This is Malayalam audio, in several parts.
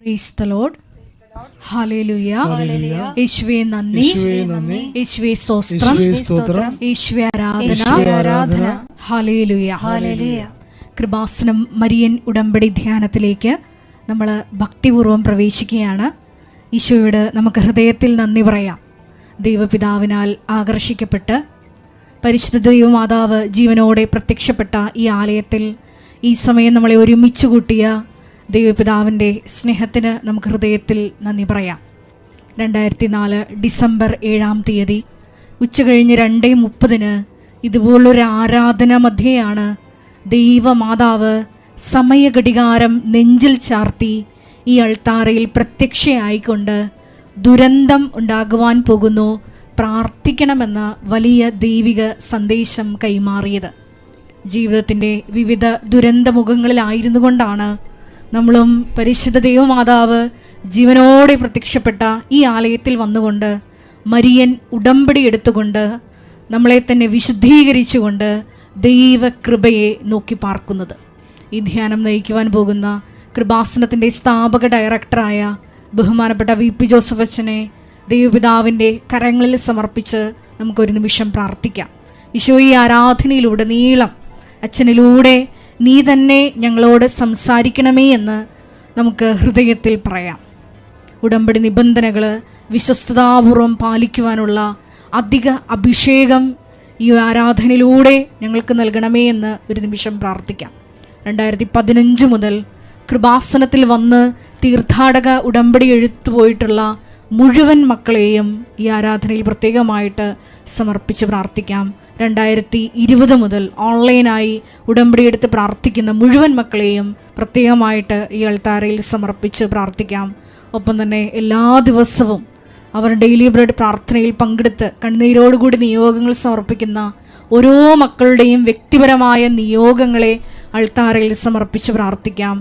Praise the Lord. ഹല്ലേലൂയ. യേശുവേ നന്ദി, യേശുവേ സ്തോത്രം, യേശുവേ ആരാധന. ഹല്ലേലൂയ. കൃപാസനം മരിയൻ ഉടമ്പടി ധ്യാനത്തിലേക്ക് നമ്മൾ ഭക്തിപൂർവ്വം പ്രവേശിക്കുകയാണ്. ഈശോയോട് നമുക്ക് ഹൃദയത്തിൽ നന്ദി പറയാം. ദൈവപിതാവിനാൽ ആകർഷിക്കപ്പെട്ട് പരിശുദ്ധ ദൈവമാതാവ് ജീവനോടെ പ്രത്യക്ഷപ്പെട്ട ഈ ആലയത്തിൽ ഈ സമയം നമ്മളെ ഒരുമിച്ച് കൂട്ടിയ ദൈവപിതാവിൻ്റെ സ്നേഹത്തിന് നമുക്ക് ഹൃദയത്തിൽ നന്ദി പറയാം. 2004 ഡിസംബർ 7-ാം തീയതി ഉച്ചകഴിഞ്ഞ് 2:30 ഇതുപോലൊരു ആരാധന മധ്യയാണ് ദൈവമാതാവ് സമയഘടികാരം നെഞ്ചിൽ ചാർത്തി ഈ അൾത്താരയിൽ പ്രത്യക്ഷയായിക്കൊണ്ട് ദുരന്തം ഉണ്ടാകുവാൻ പോകുന്നു, പ്രാർത്ഥിക്കണമെന്ന വലിയ ദൈവിക സന്ദേശം കൈമാറിയത്. ജീവിതത്തിൻ്റെ വിവിധ ദുരന്തമുഖങ്ങളിലായിരുന്നു കൊണ്ടാണ് നമ്മളും പരിശുദ്ധ ദൈവമാതാവ് ജീവനോടെ പ്രത്യക്ഷപ്പെട്ട ഈ ആലയത്തിൽ വന്നുകൊണ്ട് മരിയൻ ഉടമ്പടി എടുത്തുകൊണ്ട് നമ്മളെ തന്നെ വിശുദ്ധീകരിച്ചുകൊണ്ട് ദൈവകൃപയെ നോക്കി പാർക്കുന്നത്. ഈ ധ്യാനം നയിക്കുവാൻ പോകുന്ന കൃപാസനത്തിൻ്റെ സ്ഥാപക ഡയറക്ടറായ ബഹുമാനപ്പെട്ട VP ജോസഫ് അച്ഛനെ ദൈവപിതാവിൻ്റെ കരങ്ങളിൽ സമർപ്പിച്ച് നമുക്കൊരു നിമിഷം പ്രാർത്ഥിക്കാം. ഈശോ, ഈ ആരാധനയിലൂടെ നീളം അച്ഛനിലൂടെ നീ തന്നെ ഞങ്ങളോട് സംസാരിക്കണമേ എന്ന് നമുക്ക് ഹൃദയത്തിൽ പറയാം. ഉടമ്പടി നിബന്ധനകൾ വിശ്വസ്തതാപൂർവം പാലിക്കുവാനുള്ള അധിക അഭിഷേകം ഈ ആരാധനയിലൂടെ ഞങ്ങൾക്ക് നൽകണമേ എന്ന് ഒരു നിമിഷം പ്രാർത്ഥിക്കാം. 2015 മുതൽ കൃപാസനത്തിൽ വന്ന് തീർത്ഥാടക ഉടമ്പടി എഴുത്തുപോയിട്ടുള്ള മുഴുവൻ മക്കളെയും ഈ ആരാധനയിൽ പ്രത്യേകമായിട്ട് സമർപ്പിച്ച് പ്രാർത്ഥിക്കാം. 2020 മുതൽ ഓൺലൈനായി ഉടമ്പടി എടുത്ത് പ്രാർത്ഥിക്കുന്ന മുഴുവൻ മക്കളെയും പ്രത്യേകമായിട്ട് ഈ അൾത്താരയിൽ സമർപ്പിച്ച് പ്രാർത്ഥിക്കാം. ഒപ്പം തന്നെ എല്ലാ ദിവസവും അവർ ഡെയിലി ബ്രെഡ് പ്രാർത്ഥനയിൽ പങ്കെടുത്ത് കണ്ണീരോടുകൂടി നിയോഗങ്ങൾ സമർപ്പിക്കുന്ന ഓരോ മക്കളുടെയും വ്യക്തിപരമായ നിയോഗങ്ങളെ അൾത്താരയിൽ സമർപ്പിച്ച് പ്രാർത്ഥിക്കാം.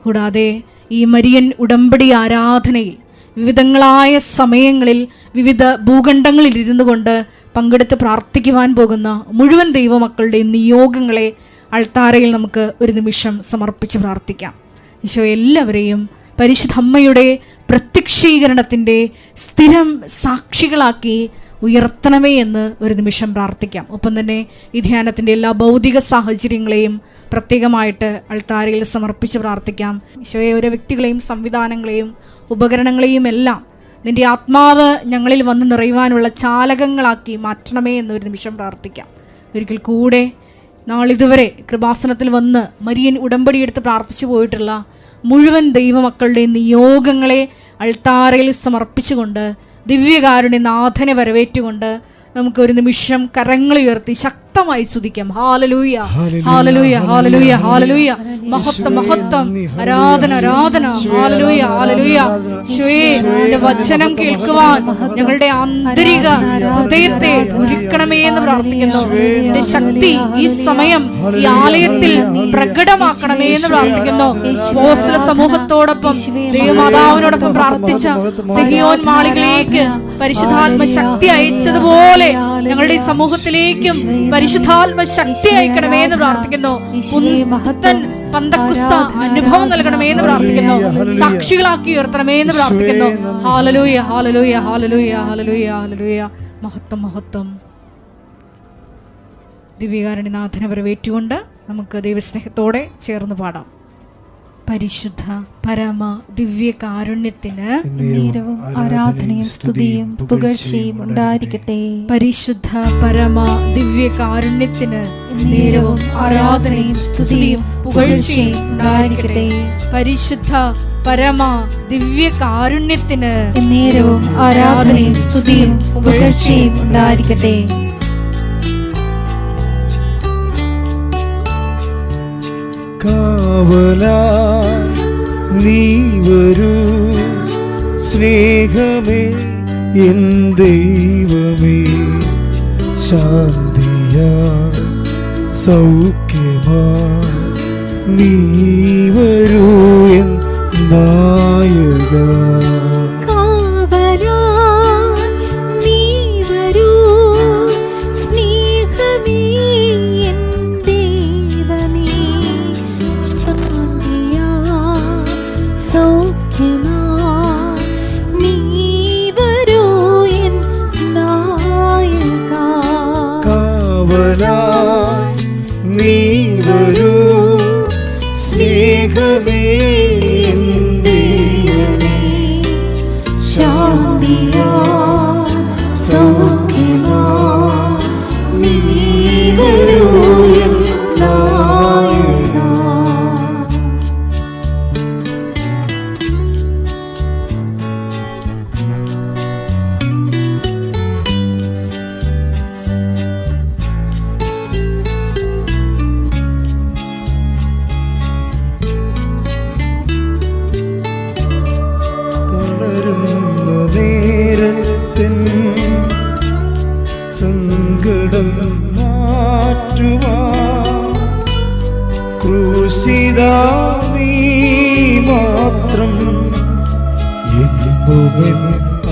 കൂടാതെ ഈ മരിയൻ ഉടമ്പടി ആരാധനയിൽ വിവിധങ്ങളായ സമയങ്ങളിൽ വിവിധ ഭൂഖണ്ഡങ്ങളിൽ ഇരുന്നു കൊണ്ട് പങ്കെടുത്ത് പ്രാർത്ഥിക്കുവാൻ പോകുന്ന മുഴുവൻ ദൈവമക്കളുടെയും നിയോഗങ്ങളെ അൾത്താരയിൽ നമുക്ക് ഒരു നിമിഷം സമർപ്പിച്ച് പ്രാർത്ഥിക്കാം. ഈശോ എല്ലാവരെയും പരിശുദ്ധ അമ്മയുടെ പ്രത്യക്ഷീകരണത്തിൻ്റെ സ്ഥിരം സാക്ഷികളാക്കി ഉയർത്തണമേ എന്ന് ഒരു നിമിഷം പ്രാർത്ഥിക്കാം. ഒപ്പം തന്നെ ഈ ധ്യാനത്തിൻ്റെ എല്ലാ ഭൗതിക സാഹചര്യങ്ങളെയും പ്രത്യേകമായിട്ട് അൾത്താരയിൽ സമർപ്പിച്ച് പ്രാർത്ഥിക്കാം. ഈശോയെ, ഓരോ വ്യക്തികളെയും സംവിധാനങ്ങളെയും ഉപകരണങ്ങളെയും എല്ലാം നിൻ്റെ ആത്മാവ് ഞങ്ങളിൽ വന്ന് നിറയുവാനുള്ള ചാലകങ്ങളാക്കി മാറ്റണമേ എന്നൊരു നിമിഷം പ്രാർത്ഥിക്കാം. ഒരിക്കൽ കൂടെ നാളിതുവരെ കൃപാസനത്തിൽ വന്ന് മരിയൻ ഉടമ്പടി എടുത്ത് പ്രാർത്ഥിച്ചു പോയിട്ടുള്ള മുഴുവൻ ദൈവമക്കളുടെ നിയോഗങ്ങളെ അൾത്താരയിൽ സമർപ്പിച്ചുകൊണ്ട് ദിവ്യകാരുണ്യ നാഥനെ വരവേറ്റുകൊണ്ട് നമുക്ക് ഒരു നിമിഷം കരങ്ങൾ ഉയർത്തി ശക്തമായി സ്തുതിക്കാം. ഹല്ലേലൂയ, ഹല്ലേലൂയ, ഹല്ലേലൂയ, ഹല്ലേലൂയ. മഹത്വം, മഹത്വം, ആരാധന, ആരാധന. Hallelujah, hallelujah. ഈശോയേ, നിന്റെ വചനം കേൾക്കുവാൻ ഞങ്ങളുടെ ആന്തരിക ഹൃദയത്തെ ഒരുക്കണമേ എന്ന് പ്രാർത്ഥിക്കുന്നു. നിന്റെ ശക്തി ഈ സമയം ഈ ആലയത്തിൽ പ്രകടമാക്കണമേ എന്ന് പ്രാർത്ഥിക്കുന്നു. അപ്പോസ്തല സമൂഹത്തോടൊപ്പം ദൈവമാതാവിനോടൊപ്പം പ്രാർത്ഥിച്ച സിഹിയോൻ മാളികയിലേക്ക് പരിശുദ്ധാത്മ ശക്തി അയച്ചതുപോലെ ഞങ്ങളുടെ സമൂഹത്തിലേക്കും പരിശുദ്ധാത്മ ശക്തി അയക്കണമേ എന്ന് പ്രാർത്ഥിക്കുന്നു. പുത്തൻ പന്തക്കുസ്ത അനുഭവം നൽകണമേ എന്ന് പ്രാർത്ഥിക്കുന്നു. സാക്ഷികളാക്കി ഉയർത്തണമേ എന്ന് പ്രാർത്ഥിക്കുന്നു. ഹല്ലേലൂയ, ഹല്ലേലൂയ, ഹല്ലേലൂയ, ഹല്ലേലൂയ, ഹല്ലേലൂയ. മഹത്വം, മഹത്വം. ദിവ്യകാരുണ്യനാഥനെ വരവേറ്റുകൊണ്ട് നമുക്ക് ദൈവസ്നേഹത്തോടെ ചേർന്ന് പാടാം. പരിശുദ്ധ പരമ ദിവ്യകാരുണ്യത്തിന് ആരാധനയും സ്തുതിയും പുകഴ്ചയും ഉണ്ടായിരിക്കട്ടെ. പരിശുദ്ധ പരമ ദിവ്യകാരുണ്യത്തിന് നേരവും ആരാധനയും സ്തുതിയും പുകഴ്ചയും ഉണ്ടായിരിക്കട്ടെ. പരിശുദ്ധ പരമ ദിവ്യകാരുണ്യത്തിന് നേരവും ആരാധനയും സ്തുതിയും പുകഴ്ചയും ഉണ്ടായിരിക്കട്ടെ. കാവലായി നീ വരൂ സ്നേഹമേ എൻ ദൈവമേ, ശാന്തിയായി സൗഖ്യമായി നീ വരൂ എൻ നായക. So നീ വരൂ എൻ നായക. കാവലായി നീ വരൂ സ്നേഹമേ എൻ ദൈവമേ. ശാന്തിയാ സൗഖ്യമാ നീ വരൂ എൻ നായക. തളരുന്ന നേരത്തിൻ സങ്കടം മാറ്റുവാൻ ക്രൂശിതാ നീ മാത്രം എന്നുമെൻ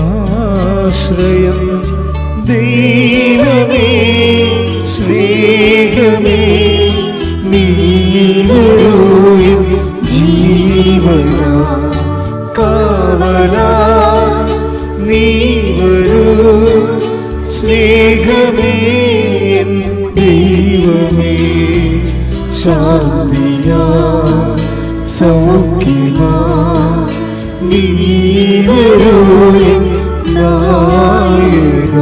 ആശ്രയം. ദൈവമേ സ്നേഹമേ നീ വരൂ എൻ ജീവനാ. കാവലായി നീ വരൂ സ്നേഹമേ എൻ ദൈവമേ. ശാന്തിയാ സൗഖ്യമാ നീ വരൂ എൻ നായക.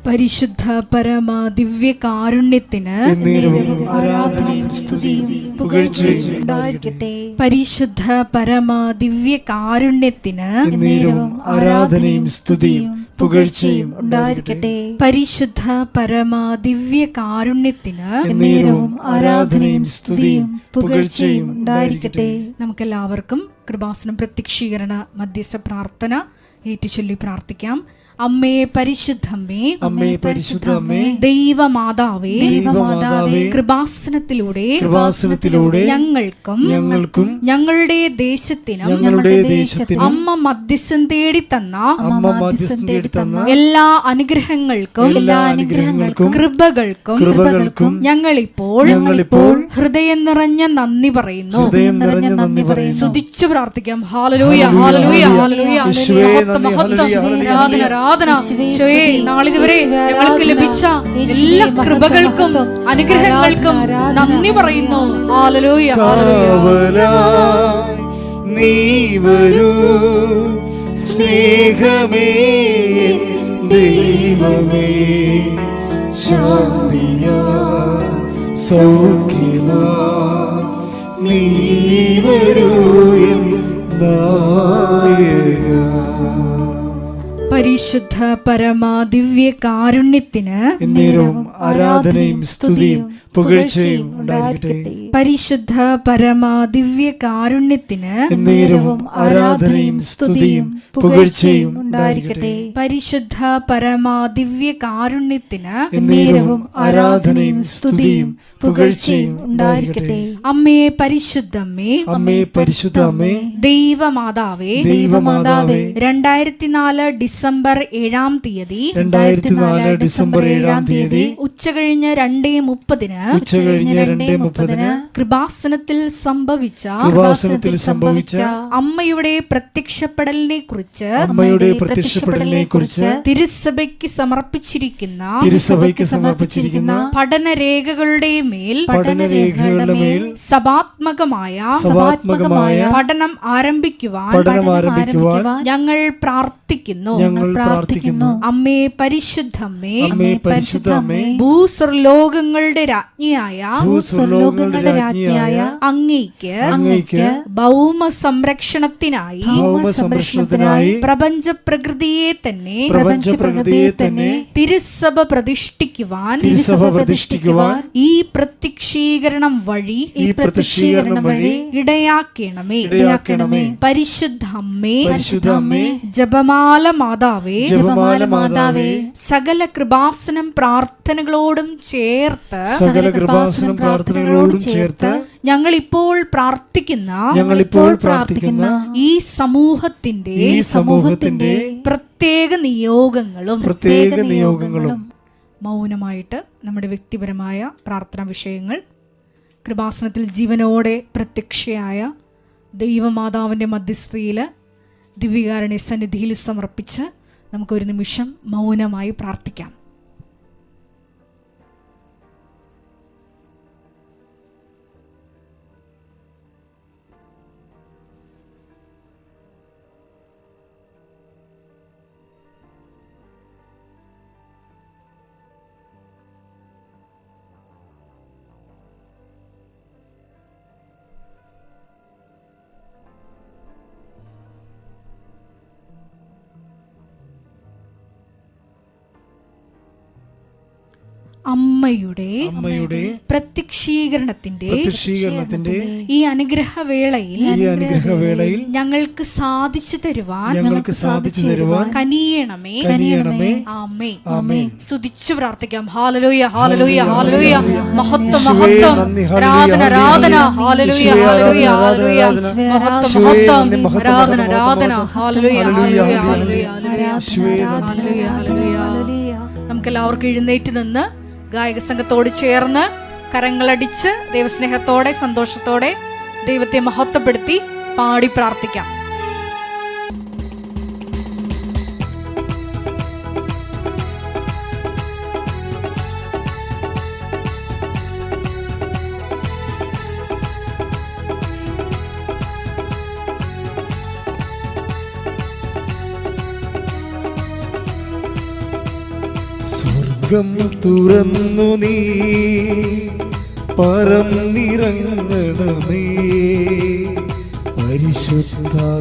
പരിശുദ്ധ പരമ ദിവ്യ കാരുണ്യത്തിന് എന്നേരവും ആരാധനയും സ്തുതിയും പുകഴ്ചയും ഉണ്ടായിരിക്കട്ടെ. പരിശുദ്ധ പരമ ദിവ്യ കാരുണ്യത്തിന് എന്നേരവും ആരാധനയും സ്തുതിയും പുകഴ്ചയും ഉണ്ടായിരിക്കട്ടെ. പരിശുദ്ധ പരമ ദിവ്യ കാരുണ്യത്തിന് എന്നേരവും ആരാധനയും സ്തുതിയും പുകഴ്ചയും ഉണ്ടായിരിക്കട്ടെ. നമുക്കെല്ലാവർക്കും കൃപാസനം പ്രത്യക്ഷീകരണ മധ്യസ്ഥ പ്രാർത്ഥന ഏറ്റുചൊല്ലി പ്രാർത്ഥിക്കാം. അമ്മേ പരിശുദ്ധമ്മേ, അമ്മേ പരിശുദ്ധ അമ്മേ, ദൈവമാതാവേ, ദൈവമാതാവേ, കൃപാസനത്തിലൂടെ ഞങ്ങൾക്കും ഞങ്ങളുടെ ദേശത്തിനും അമ്മ മധ്യസ്ഥം തേടി തന്ന എല്ലാ അനുഗ്രഹങ്ങൾക്കും കൃപകൾക്കും ഞങ്ങളിപ്പോൾ ഹൃദയം നിറഞ്ഞ നന്ദി പറയുന്നു. സ്തുതിച്ചു പ്രാർത്ഥിക്കാം. ഹല്ലേലൂയ, ഹല്ലേലൂയ, ഹല്ലേലൂയ. നാളിതുവരെ ഞങ്ങൾക്ക് ലഭിച്ച എല്ലാ കൃപകൾക്കും അനുഗ്രഹങ്ങൾക്കും നന്ദി പറയുന്നു. Hallelujah, hallelujah. നീ വരൂ സ്നേഹമേ ദൈവമേ. ശാന്തിയാ സൗഖ്യമാ നീ വരൂ എൻ നായക. പരിശുദ്ധ പരമ ദിവ്യ കാരുണ്യത്തിന് എന്നേരവും ആരാധനയും സ്തുതിയും പുകഴ്ചയും ഉണ്ടായിരിക്കട്ടെ. പരിശുദ്ധ പരമ ദിവ്യ കാരുണ്യത്തിന് എന്നേരവും ആരാധനയും സ്തുതിയും പുകഴ്ചയും ഉണ്ടായിരിക്കട്ടെ. പരിശുദ്ധ പരമ ദിവ്യ കാരുണ്യത്തിന് എന്നേരവും ആരാധനയും സ്തുതിയും പുകഴ്ചയും ഉണ്ടായിരിക്കട്ടെ. അമ്മേ പരിശുദ്ധമ്മേ, അമ്മേ പരിശുദ്ധ അമ്മേ, ദൈവമാതാവേ, 2004 ഡിസംബർ 7-ം തീയതി ഉച്ചകഴിഞ്ഞ് 2:30 കൃപാസനത്തിൽ സംഭവിച്ച അമ്മയുടെ പ്രത്യക്ഷപ്പെടലിനെ കുറിച്ച് തിരുസഭയ്ക്ക് സമർപ്പിച്ചിരിക്കുന്ന പഠനരേഖകളുടെ മേൽ സഭാത്മകമായ പഠനം ആരംഭിക്കുവാൻ ഞങ്ങൾ പ്രാർത്ഥിക്കുന്നു. അമ്മേ പരിശുദ്ധമ്മേ, ഭൂസ്വർലോകങ്ങളുടെ രാജ്ഞിയായ അങ്ങേക്ക് ഭൗമ സംരക്ഷണത്തിനായി പ്രപഞ്ച പ്രകൃതിയെ തന്നെ തിരുസഭ പ്രതിഷ്ഠിക്കുവാൻ ഈ പ്രത്യക്ഷീകരണം വഴി ഇടയാക്കണമേ. പരിശുദ്ധമ്മേ, ജപമാല മാതാവേ, സകല കൃപാസനം പ്രാർത്ഥനകളോടും ചേർത്ത് ഞങ്ങൾ ഇപ്പോൾ പ്രാർത്ഥിക്കുന്ന ഈ സമൂഹത്തിന്റെ പ്രത്യേക നിയോഗങ്ങളും മൗനമായിട്ട് നമ്മുടെ വ്യക്തിപരമായ പ്രാർത്ഥനാ വിഷയങ്ങൾ, കൃപാസനത്തിൽ ജീവനോടെ പ്രത്യക്ഷയായ ദൈവമാതാവിൻ്റെ മധ്യസ്ഥയിൽ ദിവ്യകാരുണ്യ സന്നിധിയിൽ സമർപ്പിച്ച് നമുക്കൊരു നിമിഷം മൗനമായി പ്രാർത്ഥിക്കാം. അമ്മയുടെ പ്രത്യക്ഷീകരണത്തിന്റെ ഈ അനുഗ്രഹവേളയിൽ ഞങ്ങൾക്ക് സാധിച്ചു തരുവാൻ കനിയണമേ. ആമേൻ. സ്തുതിച്ചു പ്രാർത്ഥിക്കാം. ഹല്ലേലൂയ, ഹല്ലേലൂയ, ഹല്ലേലൂയ. മഹത്വം, മഹത്വം, ആരാധന, ആരാധന. ഹല്ലേലൂയ, ഹല്ലേലൂയ, ഹല്ലേലൂയ. മഹത്വം, മഹത്വം, ആരാധന, ആരാധന. ഹല്ലേലൂയ, ഹല്ലേലൂയ, ഹല്ലേലൂയ, ഹല്ലേലൂയ. നമുക്കെല്ലാവർക്കും എഴുന്നേറ്റ് നിന്ന് ഗായക സംഘത്തോട് ചേർന്ന് കരങ്ങളടിച്ച് ദൈവസ്നേഹത്തോടെ സന്തോഷത്തോടെ ദൈവത്തെ മഹത്വപ്പെടുത്തി പാടി പ്രാർത്ഥിക്കാം. സ്വർഗം തുറന്നു നീ പറന്നിറങ്ങണമേ, പരിശുദ്ധാത്മാവേ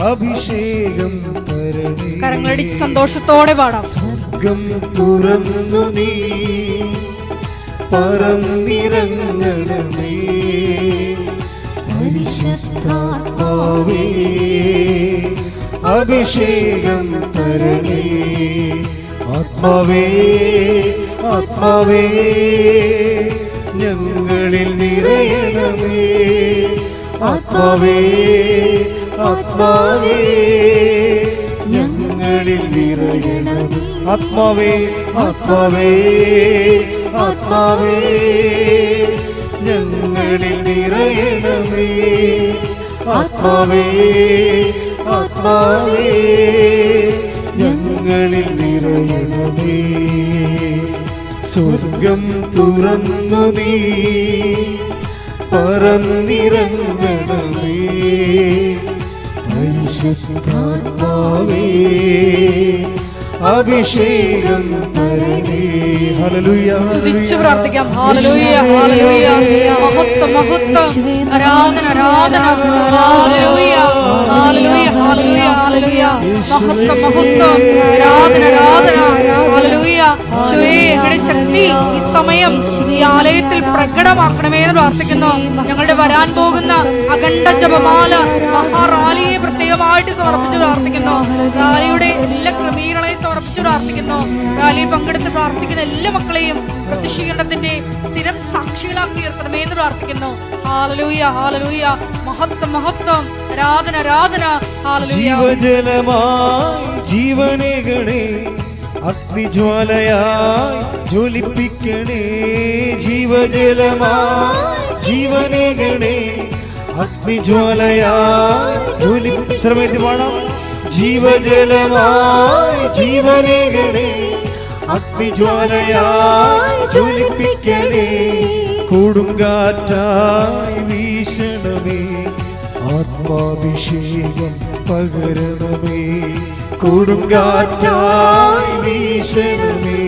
അഭിഷേകം തരണമേ. കരങ്ങളടിച്ച് സന്തോഷത്തോടെ പാടാം. സ്വർഗം തുറന്നു നീ പറന്നിറങ്ങണമേ, പരിശുദ്ധാത്മാവേ അഭിഷേകം തരണേ. ആത്മാവേ ആത്മാവേ ഞങ്ങളിൽ നിറയണമേ, ആത്മാവേ ആത്മാവേ ഞങ്ങളിൽ നിറയണമേ. ആത്മാവേ ആത്മാവേ ആത്മാവേ ഞങ്ങളിൽ നിറയണമേ, ആത്മാവേ ആത്മാവേ ഞങ്ങളിൽ നിറയണമേ. സ്വർഗം തുറന്നു നീ പറന്നിറങ്ങണമേ, പരിശുദ്ധാത്മാവേ അഭിഷേകം തരണേ. ഹല്ലേലൂയ. സ്തുതിച്ചു പ്രാർത്ഥിക്കാം. Hallelujah, hallelujah. മഹത്വം, മഹത്വം, ആരാധന, ആരാധന. ഹല്ലേലൂയ, ഹല്ലേലൂയ, ഹല്ലേലൂയ, ഹല്ലേലൂയ. മഹത്വം, മഹത്വം, ആരാധന, ആരാധന. ഹല്ലേലൂയ. യേശുവേ, അങ്ങയുടെ ശക്തി ഈ സമയം ഈ ആലയത്തിൽ പ്രകടമാക്കണമേ എന്ന് പ്രാർത്ഥിക്കുന്നു. ഞങ്ങളുടെ വരാൻ പോകുന്ന അഖണ്ഡ ജപമാല മഹാറാലിയെ പ്രത്യേകമായിട്ട് സമർപ്പിച്ച് പ്രാർത്ഥിക്കുന്നു. റാലിയുടെ എല്ലാ ക്രമീകരണങ്ങളെയും സമർപ്പിച്ച് പ്രാർത്ഥിക്കുന്നു. റാലിയിൽ പങ്കെടുത്ത് പ്രാർത്ഥിക്കുന്ന എല്ലാ മക്കളെയും പ്രത്യക്ഷീകരണത്തിന്റെ സ്ഥിരം സാക്ഷികളാക്കി ഉയർത്തണമേ എന്ന് പ്രാർത്ഥിക്കുന്നു. Hallelujah, hallelujah. മഹത്വം, മഹത്വം, ആരാധന, ആരാധന. ഹല്ലേലൂയ. ജീവജലമായി ജീവനേകണേ, അഗ്നിജ്വാലയായി ജ്വലിപ്പിക്കണേ. ജീവജലമായി ജീവനേകണേ, അഗ്നിജ്വാലയായി ജ്വലിപ്പി. ശ്രമേത്തി പാടാം. ജീവജലമായി ജീവനേകണേ, അഗ്നിജ്വാലയായി ജ്വലിപ്പിക്കണേ. കൊടുങ്കാറ്റായി വീശണമേ, ആത്മാഭിഷേകം പകരണമേ. കൊടുങ്കാറ്റായി വീശണമേ,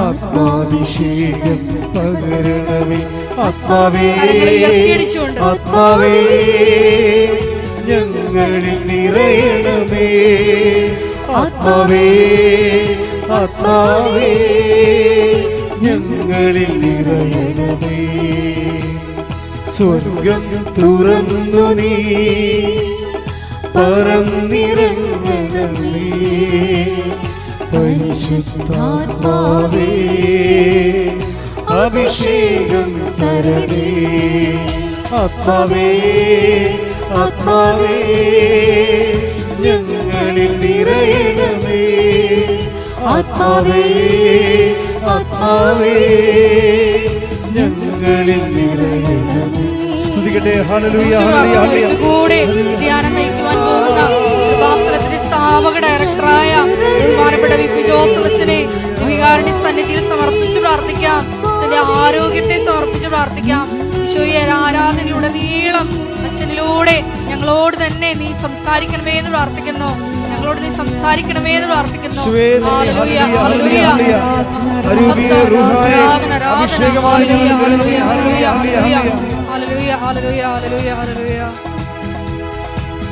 ആത്മാഭിഷേകം പകരണമേ. ആത്മാവേ ആത്മാവേ ഞങ്ങളിൽ നിറയണമേ, ആത്മാവേ ആത്മാവേ ഞങ്ങളിൽ നിറയണമേ. സ്വർഗം തുറന്നു നീ പറന്നിറങ്ങണമേ, പരിശുദ്ധാത്മാവേ അഭിഷേകം തരണേ. ആത്മാവേ ആത്മാവേ ഞങ്ങളിൽ നിറയണമേ, ആത്മാവേ ആത്മാവേ ഞങ്ങളിൽ നിറയണമേ. സ്തുതിക്കട്ടെ. ഹല്ലേലൂയ, ഹല്ലേലൂയ, ഹല്ലേലൂയ. കൂടെ ധ്യാനം നയിക്കുവാൻ പോകുന്ന കൃപാസനത്തിന്റെ സ്ഥാപക ഡയറക്ടറായ ബഹുമാനപ്പെട്ട വി.പി. ജോസഫ് അച്ഛനെ ദിവികാരുണ്യ സന്നിധിയിൽ സമർപ്പിച്ച് പ്രാർത്ഥിക്കാം. അച്ഛന്റെ ആരോഗ്യത്തെ സമർപ്പിച്ച് പ്രാർത്ഥിക്കാം. ഈശോയെ ആരാധനയുടെ നീളം അച്ഛനിലൂടെ ഞങ്ങളോട് തന്നെ നീ സംസാരിക്കണമേ എന്ന് പ്രാർത്ഥിക്കുന്നു. ഞങ്ങളോട് നീ സംസാരിക്കണമേ എന്ന് പ്രാർത്ഥിക്കുന്നു. Hallelujah, hallelujah.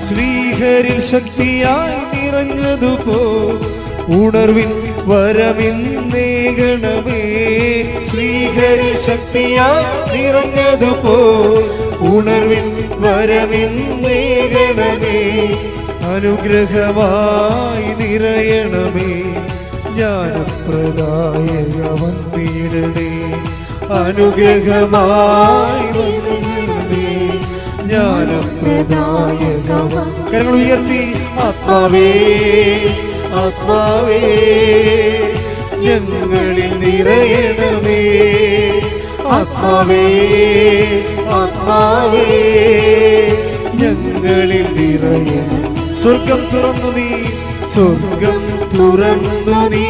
ശ്രീഹരിൽ ശക്തിയായി നിറഞ്ഞതുപോ ഉണർവിൻ വരമിന്നേകണമേ. ശ്രീഹരിൽ ശക്തിയായി നിറഞ്ഞതുപോ ഉണർവിൻ വരമിന്നേകണമേ. അനുഗ്രഹമായി നിറയണമേ ജ്ഞാനപ്രദായകവൻ വീടണേ. അനുഗ്രഹമായി വരണമേ ജ്ഞാനപ്രദായകവൻ. കരങ്ങൾ ഉയർത്തി. ആത്മാവേ, ആത്മാവേ ഞങ്ങളിൽ നിറയണമേ. ആത്മാവേ, ആത്മാവേ ഞങ്ങളിൽ നിറയണമേ. സ്വർഗം തുറന്നു നീ, സ്വർഗം തുറന്നു നീ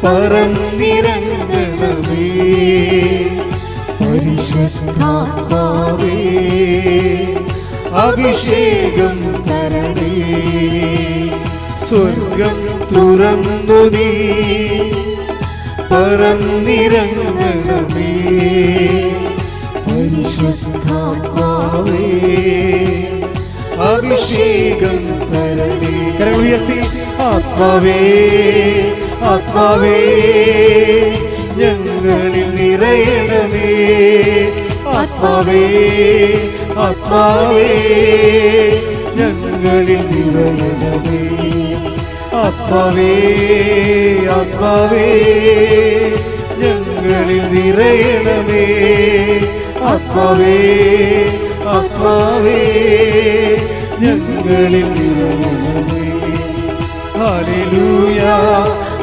പറന്നിറങ്ങണമേ. പരിശുദ്ധാത്മാവേ അഭിഷേകം തരണേ. സ്വർഗം തുറന്നു നീ പറന്നിറങ്ങണമേ. പരിശുദ്ധാത്മാവേ അഭിഷേകം തരണേ. കരങ്ങൾ ഉയർത്തി. ആത്മാവേ, ആത്മാവേ ഞങ്ങളിൽ നിറയണമേ. ആത്മാവേ, ആത്മാവേ ഞങ്ങളിൽ നിറയണമേ. ആത്മാവേ, ആത്മാവേ ഞങ്ങളിൽ നിറയണമേ. ആത്മാവേ, ആത്മാവേ ഞങ്ങളിൽ നിറയണമേ. ഹല്ലേലൂയ,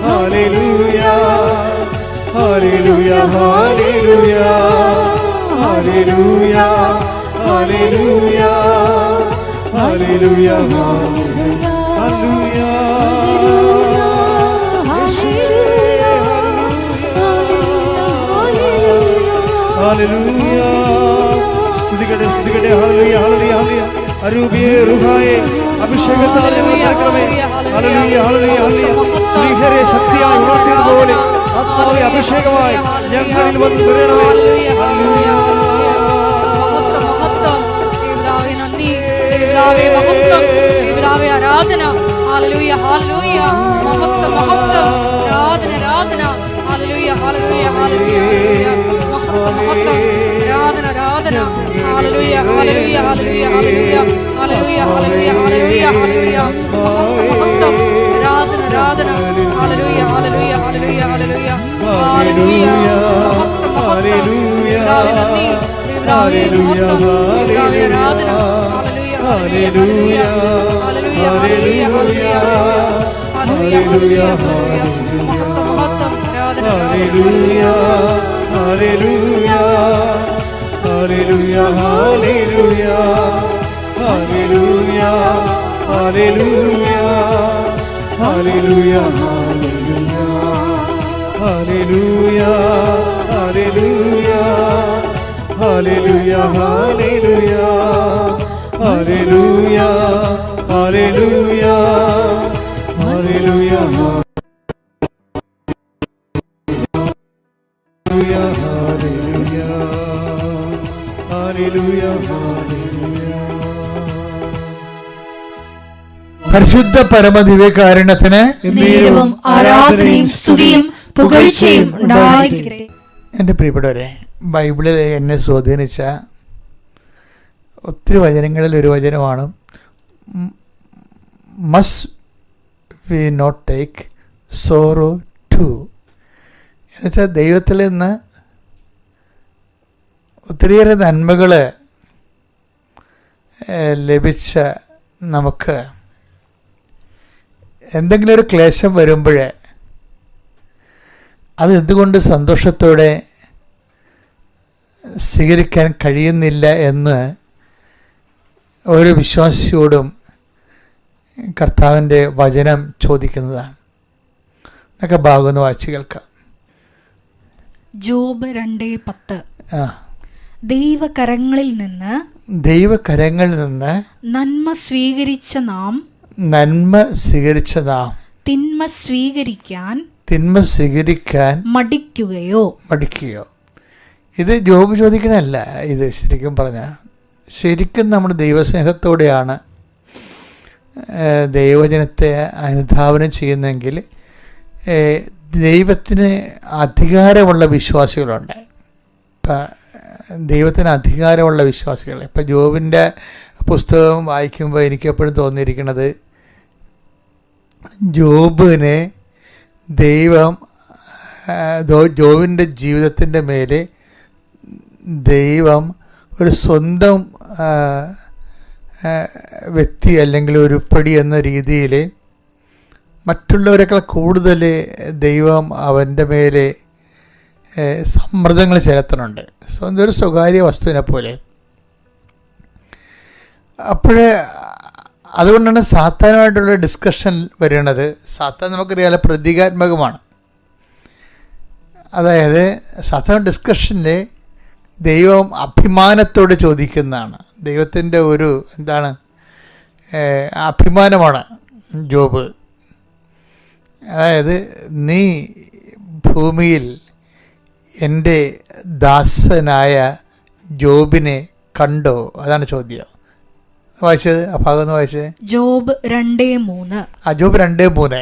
ഹല്ലേലൂയ, ഹല്ലേലൂയ, ഹല്ലേലൂയ, ഹല്ലേലൂയ, ഹല്ലേലൂയ, ഹല്ലേലൂയ, ഹല്ലേലൂയ. ഹല്ലേലൂയ. സ്തുതിക്കട്ടെ, സ്തുതിക്കട്ടെ. ഹല്ലേലൂയ, ഹല്ലേലൂയ, ഹല്ലേലൂയ. അരൂപിയെ റുഹായെ അഭിഷേകത്താൽ ഞങ്ങൾ നിറയ്ക്കണമേ. ഹല്ലേലൂയ, ഹല്ലേലൂയ, ഹല്ലേലൂയ. ശ്രീഹരിയെ ശക്തിയായി ഉണർത്തിയതുപോലെ ആത്മാവെ അഭിഷേകമായി ഞങ്ങളിൽ വന്ന് നിറയണമേ. ഹല്ലേലൂയ. ആരാധന. Hallelujah, hallelujah. മഹത്വം, മഹത്വം. ആരാധന, ആരാധന. ഹല്ലേലൂയ, ഹല്ലേലൂയ, ഹല്ലേലൂയ. മഹത്വം, മഹത്വം. ആരാധന, ആരാധന. ഹല്ലേലൂയ, ഹല്ലേലൂയ, ഹല്ലേലൂയ, ഹല്ലേലൂയ. ഹല്ലേലൂയ, ഹല്ലേലൂയ, ഹല്ലേലൂയ, ഹല്ലേലൂയ. മഹത്വം, മഹത്വം. ആരാധന, ആരാധന. ഹല്ലേലൂയ, ഹല്ലേലൂയ, ഹല്ലേലൂയ, ഹല്ലേലൂയ. ഹല്ലേലൂയ. മഹത്വം, മഹത്വം. പിതാവേ നന്ദി. പിതാവേ മഹത്വം. പിതാവേ ആരാധന. ഹല്ലേലൂയ, ഹല്ലേലൂയ, ഹല്ലേലൂയ, ഹല്ലേലൂയ, ഹല്ലേലൂയ, ഹല്ലേലൂയ, ഹല്ലേലൂയ. മഹത്വം, മഹത്വം. ആരാധന, ഹല്ലേലൂയ, ഹല്ലേലൂയ, ഹല്ലേലൂയ, ഹല്ലേലൂയ, ഹല്ലേലൂയ, ഹല്ലേലൂയ, ഹല്ലേലൂയ, ഹല്ലേലൂയ, ഹല്ലേലൂയ, ഹല്ലേലൂയ, ഹല്ലേലൂയ, ഹല്ലേലൂയ, ഹല്ലേലൂയ, ഹല്ലേലൂയ, പരിശുദ്ധ പരമദിവ്യകാരുണ്യത്തിന് നേരവും ആരാധനയും സ്തുതിയും പുകഴ്ചയും ഉണ്ടായിരിക്കട്ടെ. എൻ്റെ പ്രിയപ്പെട്ടവരെ, ബൈബിളിൽ എന്നെ സ്വാധീനിച്ച ഒത്തിരി വചനങ്ങളിൽ ഒരു വചനമാണ് must we not take sorrow too. എന്നുവെച്ചാൽ ദൈവത്തിൽ നിന്ന് ഒത്തിരിയേറെ നന്മകൾ ലഭിച്ച നമുക്ക് എന്തെങ്കിലും ഒരു ക്ലേശം വരുമ്പോൾ അത് എന്തുകൊണ്ട് സന്തോഷത്തോടെ സ്വീകരിക്കാൻ കഴിയുന്നില്ല എന്ന് ഒരു വിശ്വാസിയോടും കർത്താവിൻ്റെ വചനം ചോദിക്കുന്നതാണ്. എന്നൊക്കെ ഭാഗം ഒന്ന് വായിച്ച് കേൾക്കാം. ജോബ് 2:10. ദൈവകരങ്ങളിൽ നിന്ന് നന്മ സ്വീകരിച്ച നാം തിന്മ സ്വീകരിക്കാൻ മടിക്കുകയോ. ഇത് ജോബ് ചോദിക്കണല്ല. ഇത് ശരിക്കും പറഞ്ഞാൽ നമ്മൾ ദൈവസ്നേഹത്തോടെയാണ് ദൈവജനത്തെ അനുധാവനം ചെയ്യുന്നതെങ്കിൽ ദൈവത്തിന് അധികാരമുള്ള വിശ്വാസികളുണ്ട്. ഇപ്പം ദൈവത്തിന് അധികാരമുള്ള വിശ്വാസികൾ. ഇപ്പം ജോബിൻ്റെ പുസ്തകം വായിക്കുമ്പോൾ എനിക്കെപ്പോഴും തോന്നിയിരിക്കുന്നത്, ജോബിനെ ദൈവം ജോബിൻ്റെ ജീവിതത്തിൻ്റെ മേലെ ദൈവം ഒരു സ്വന്തം വ്യക്തി അല്ലെങ്കിൽ ഒരു പടി എന്ന രീതിയിൽ മറ്റുള്ളവരെക്കാൾ കൂടുതൽ ദൈവം അവൻ്റെ മേലെ സമ്മർദ്ദങ്ങൾ ചെലുത്തുന്നുണ്ട്, സ്വന്തം ഒരു സ്വകാര്യ വസ്തുവിനെ പോലെ. അതുകൊണ്ടാണ് സാത്താനുമായിട്ടുള്ള ഡിസ്കഷൻ വരുന്നത്. സാത്താൻ നമുക്കറിയാലോ പ്രതീകാത്മകമാണ്. അതായത് സാത്താൻ ഡിസ്കഷനിൽ ദൈവം അഭിമാനത്തോട് ചോദിക്കുന്നതാണ്. ദൈവത്തിൻ്റെ ഒരു അഭിമാനമാണ് ജോബ്. അതായത് നീ ഭൂമിയിൽ എൻ്റെ ദാസനായ ജോബിനെ കണ്ടോ? അതാണ് ചോദ്യം. വായിച്ചത് ആ ഭാഗം ഒന്ന് വായിച്ചത്. ജോബ് 2:3. ജോബ് 2:3.